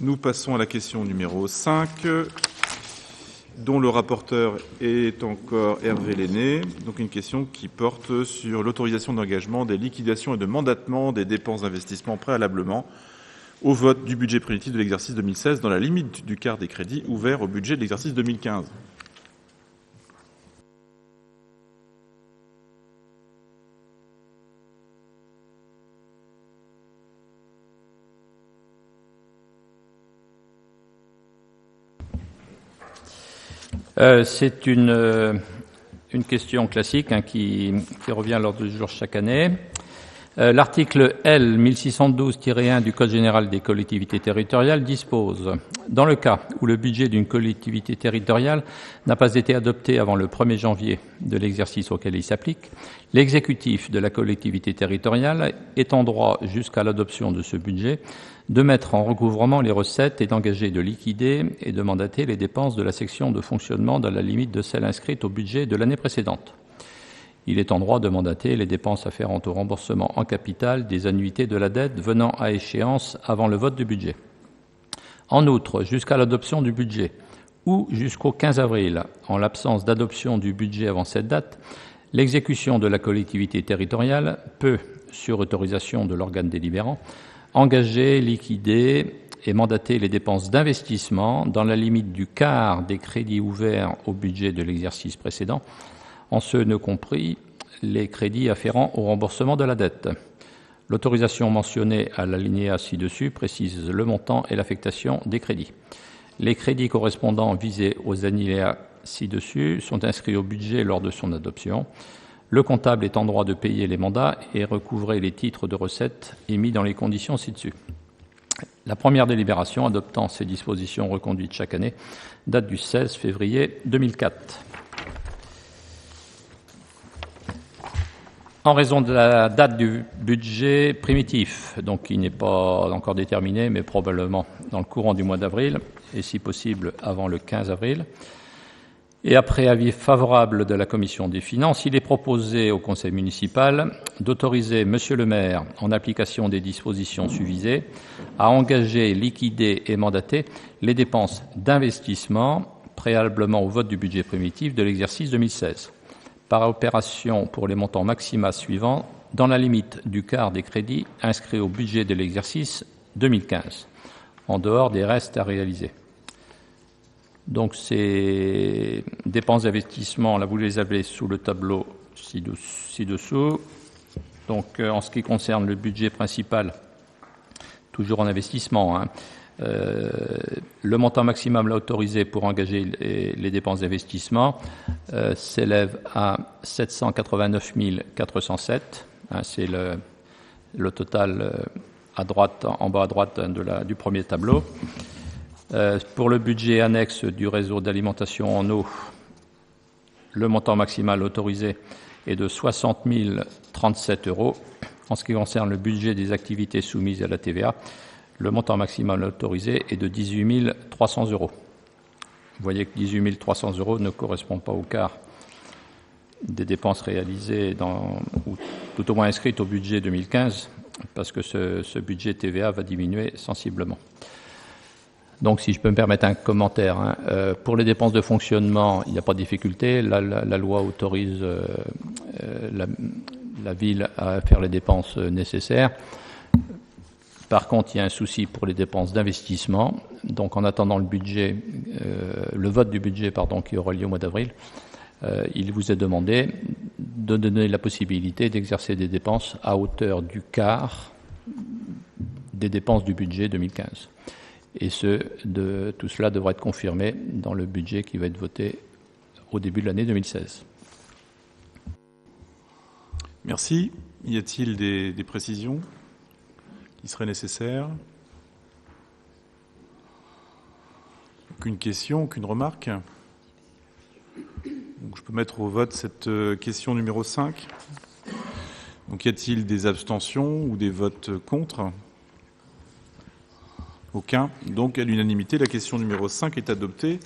Nous passons à la question numéro 5, dont le rapporteur est encore Hervé Lenné. Donc une question qui porte sur l'autorisation d'engagement des liquidations et de mandatement des dépenses d'investissement préalablement au vote du budget primitif de l'exercice 2016 dans la limite du quart des crédits ouverts au budget de l'exercice 2015. C'est une question classique qui revient à l'ordre du jour chaque année. L'article L. 1612-1 du Code général des collectivités territoriales dispose « Dans le cas où le budget d'une collectivité territoriale n'a pas été adopté avant le 1er janvier de l'exercice auquel il s'applique, l'exécutif de la collectivité territoriale est en droit, jusqu'à l'adoption de ce budget, de mettre en recouvrement les recettes et d'engager de liquider et de mandater les dépenses de la section de fonctionnement dans la limite de celles inscrites au budget de l'année précédente. Il est en droit de mandater les dépenses afférentes au remboursement en capital des annuités de la dette venant à échéance avant le vote du budget. En outre, jusqu'à l'adoption du budget ou jusqu'au 15 avril, en l'absence d'adoption du budget avant cette date, l'exécution de la collectivité territoriale peut, sur autorisation de l'organe délibérant, engager, liquider et mandater les dépenses d'investissement dans la limite du quart des crédits ouverts au budget de l'exercice précédent, en ce ne compris les crédits afférents au remboursement de la dette. L'autorisation mentionnée à l'alinéa ci-dessus précise le montant et l'affectation des crédits. Les crédits correspondants visés aux alinéas ci-dessus sont inscrits au budget lors de son adoption. Le comptable est en droit de payer les mandats et recouvrer les titres de recettes émis dans les conditions ci-dessus. La première délibération adoptant ces dispositions reconduites chaque année date du 16 février 2004. En raison de la date du budget primitif, donc qui n'est pas encore déterminé, mais probablement dans le courant du mois d'avril, et si possible avant le 15 avril, et après avis favorable de la Commission des finances, il est proposé au Conseil municipal d'autoriser Monsieur le maire, en application des dispositions susvisées, à engager, liquider et mandater les dépenses d'investissement préalablement au vote du budget primitif de l'exercice 2016, par opération pour les montants maxima suivants, dans la limite du quart des crédits inscrits au budget de l'exercice 2015, en dehors des restes à réaliser. Donc ces dépenses d'investissement, là vous les avez sous le tableau ci-dessous. Donc en ce qui concerne le budget principal, toujours en investissement, le montant maximum autorisé pour engager les dépenses d'investissement s'élève à 789 407. C'est le total à droite, en bas à droite du premier tableau. Pour le budget annexe du réseau d'alimentation en eau, le montant maximal autorisé est de 60 037 €. En ce qui concerne le budget des activités soumises à la TVA, le montant maximal autorisé est de 18 300 €. Vous voyez que 18 300 € ne correspond pas au quart des dépenses réalisées ou tout au moins inscrites au budget 2015, parce que ce budget TVA va diminuer sensiblement. Donc, si je peux me permettre un commentaire, pour les dépenses de fonctionnement, il n'y a pas de difficulté. La loi autorise la ville à faire les dépenses nécessaires. Par contre, il y a un souci pour les dépenses d'investissement. Donc, en attendant le vote du budget qui aura lieu au mois d'avril, il vous est demandé de donner la possibilité d'exercer des dépenses à hauteur du quart des dépenses du budget 2015. Et tout cela devra être confirmé dans le budget qui va être voté au début de l'année 2016. Merci. Y a-t-il des précisions qui seraient nécessaires? Aucune question, aucune remarque? Donc, je peux mettre au vote cette question numéro 5. Donc, y a-t-il des abstentions ou des votes contre? Aucun. Donc, à l'unanimité, la question numéro 5 est adoptée.